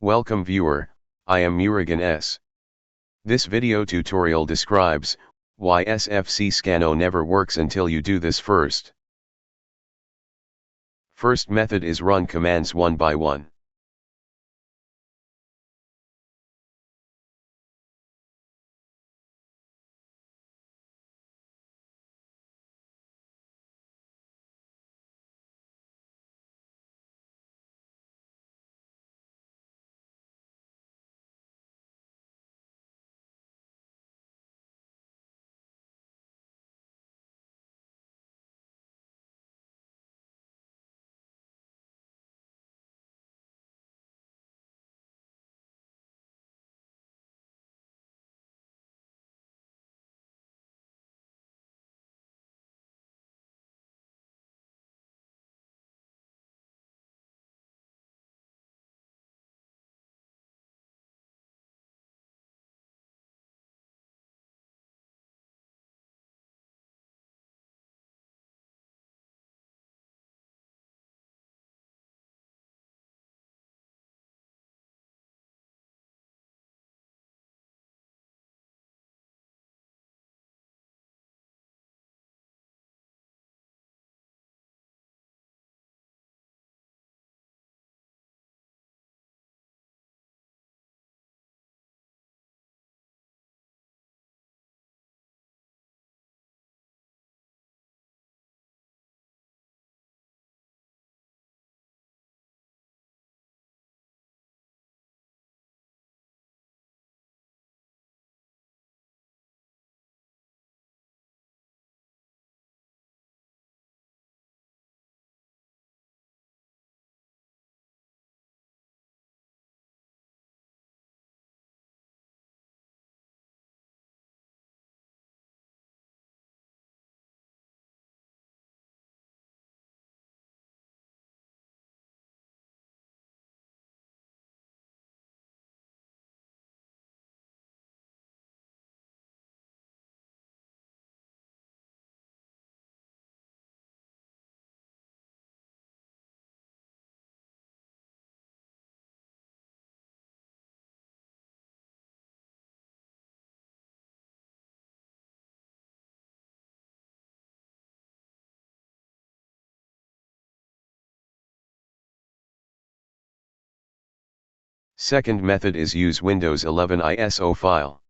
Welcome viewer, I am Murugan S. This video tutorial describes why SFC Scannow never works until you do this first. First method is run commands one by one. Second method is use Windows 11 ISO file.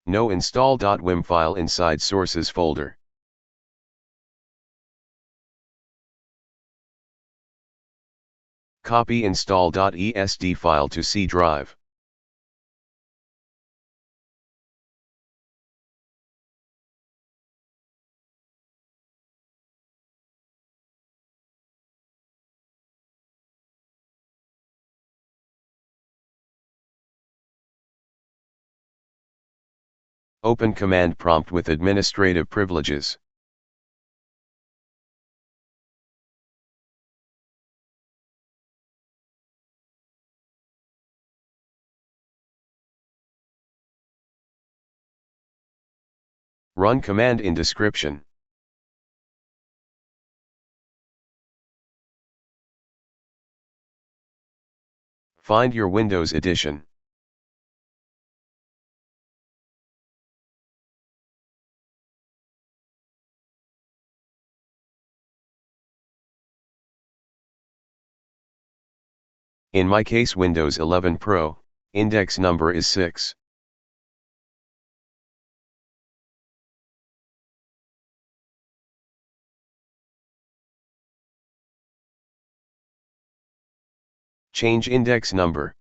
No install.wim file inside sources folder. Copy install.esd file to C drive. Open command prompt with administrative privileges. Run command in description. Find your Windows edition. In my case Windows 11 Pro, index number is 6. Change index number.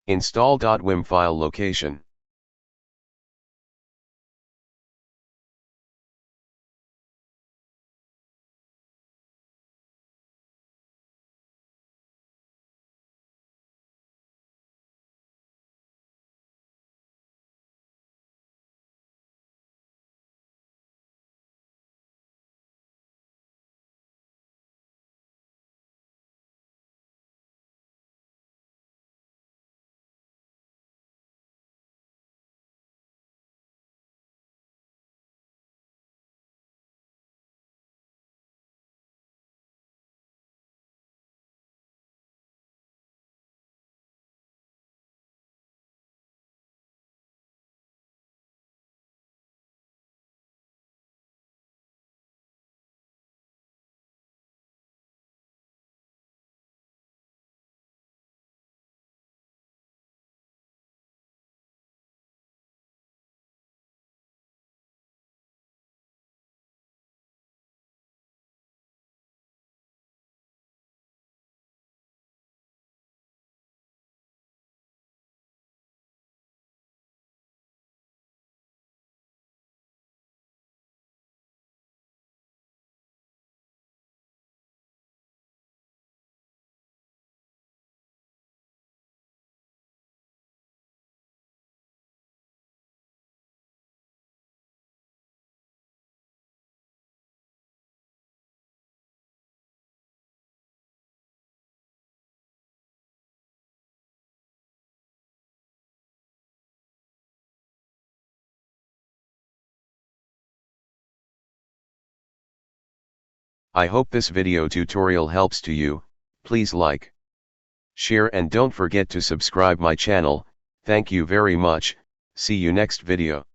Install.wim file location. I hope this video tutorial helps to you. Please like, share and don't forget to subscribe my channel. Thank you very much. See you next video.